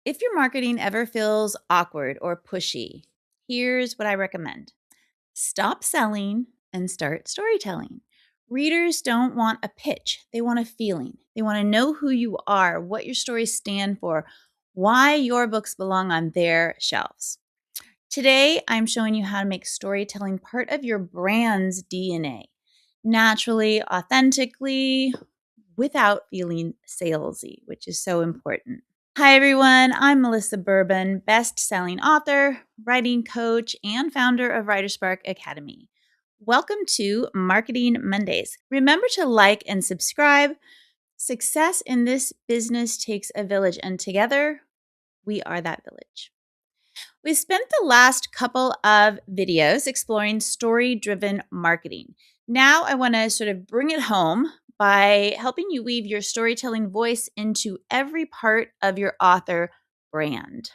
If your marketing ever feels awkward or pushy, here's what I recommend. Stop selling and start storytelling. Readers don't want a pitch, they want a feeling. They want to know who you are, what your stories stand for, why your books belong on their shelves. Today, I'm showing you how to make storytelling part of your brand's DNA, naturally, authentically, without feeling salesy, which is so important. Hi, everyone. I'm Melissa Bourbon, best-selling author, writing coach, and founder of WriterSpark Academy. Welcome to Marketing Mondays. Remember to like and subscribe. Success in this business takes a village, and together, we are that village. We spent the last couple of videos exploring story-driven marketing. Now I want to sort of bring it home by helping you weave your storytelling voice into every part of your author brand.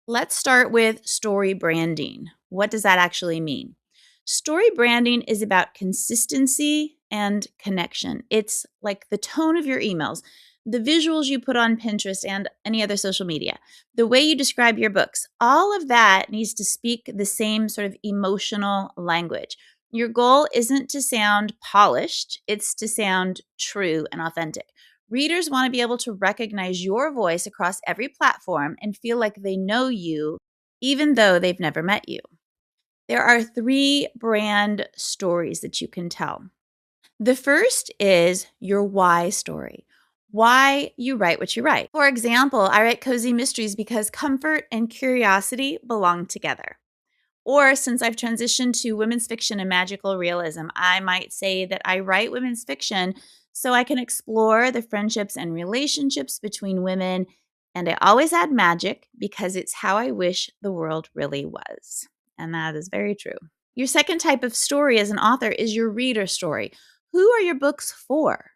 Let's start with story branding. What does that actually mean? Story branding is about consistency and connection. It's like the tone of your emails, the visuals you put on Pinterest and any other social media, the way you describe your books. All of that needs to speak the same sort of emotional language. Your goal isn't to sound polished, it's to sound true and authentic. Readers want to be able to recognize your voice across every platform and feel like they know you, even though they've never met you. There are 3 brand stories that you can tell. The first is your why story. Why you write what you write. For example, I write cozy mysteries because comfort and curiosity belong together. Or since I've transitioned to women's fiction and magical realism, I might say that I write women's fiction so I can explore the friendships and relationships between women. And I always add magic because it's how I wish the world really was. And that is very true. Your second type of story as an author is your reader story. Who are your books for?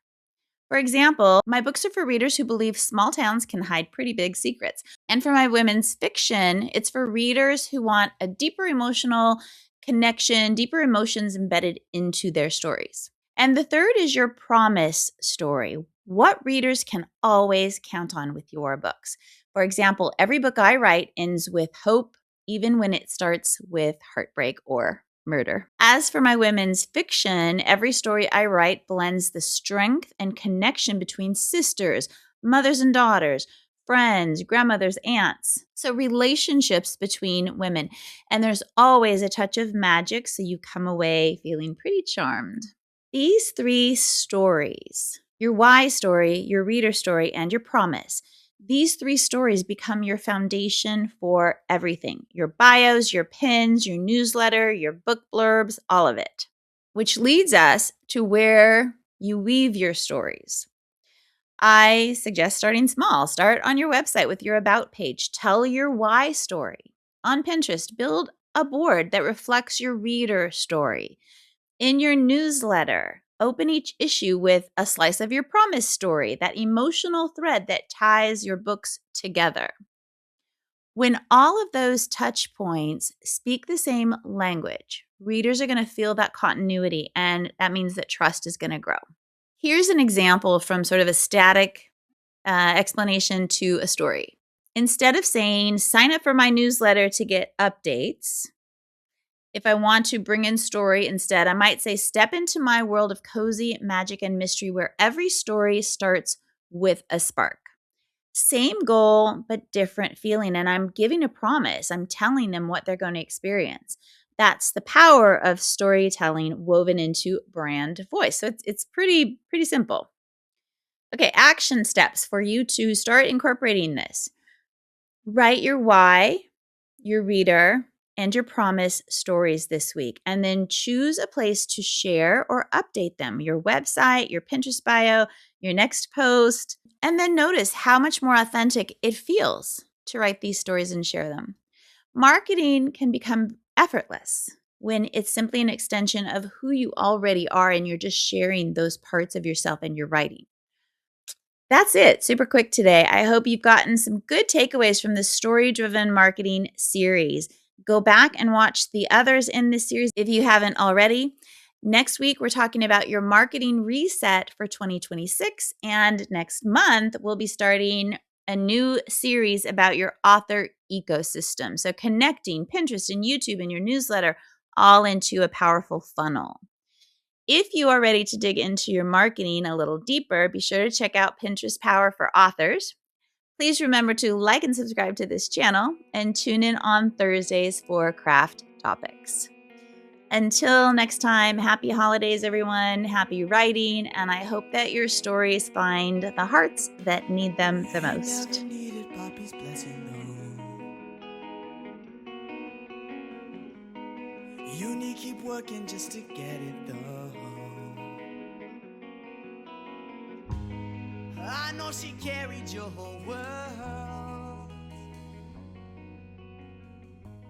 For example, my books are for readers who believe small towns can hide pretty big secrets. And for my women's fiction, it's for readers who want a deeper emotional connection, deeper emotions embedded into their stories. And the third is your promise story. What readers can always count on with your books. For example, every book I write ends with hope, even when it starts with heartbreak or murder. As for my women's fiction, every story I write blends the strength and connection between sisters, mothers and daughters, friends, grandmothers, aunts. So relationships between women. And there's always a touch of magic, so you come away feeling pretty charmed. These 3 stories, your why story, your reader story, and your promise, these 3 stories become your foundation for everything. Your bios, your pins, your newsletter, your book blurbs, all of it. Which leads us to where you weave your stories. I suggest starting small. Start on your website with your about page. Tell your why story. On Pinterest, build a board that reflects your reader story. In your newsletter, open each issue with a slice of your promise story, that emotional thread that ties your books together. When all of those touch points speak the same language, readers are going to feel that continuity, and that means that trust is going to grow. Here's an example from sort of a static explanation to a story. Instead of saying, sign up for my newsletter to get updates, if I want to bring in story instead, I might say, step into my world of cozy magic and mystery where every story starts with a spark. Same goal, but different feeling. And I'm giving a promise. I'm telling them what they're going to experience. That's the power of storytelling woven into brand voice. So it's pretty simple. Okay, action steps for you to start incorporating this. Write your why, your reader, and your promise stories this week, and then choose a place to share or update them, your website, your Pinterest bio, your next post, and then notice how much more authentic it feels to write these stories and share them. Marketing can become effortless when it's simply an extension of who you already are and you're just sharing those parts of yourself in your writing. That's it. Super quick today. I hope you've gotten some good takeaways from this story-driven marketing series. Go back and watch the others in this series if you haven't already. Next week, we're talking about your marketing reset for 2026. And next month, we'll be starting a new series about your author ecosystem. So, connecting Pinterest and YouTube and your newsletter all into a powerful funnel. If you are ready to dig into your marketing a little deeper, be sure to check out Pinterest Power for Authors. Please remember to like and subscribe to this channel and tune in on Thursdays for craft topics. Until next time, happy holidays, everyone. Happy writing, and I hope that your stories find the hearts that need them the most. You need to keep working just to get it though. I know she carried your whole world.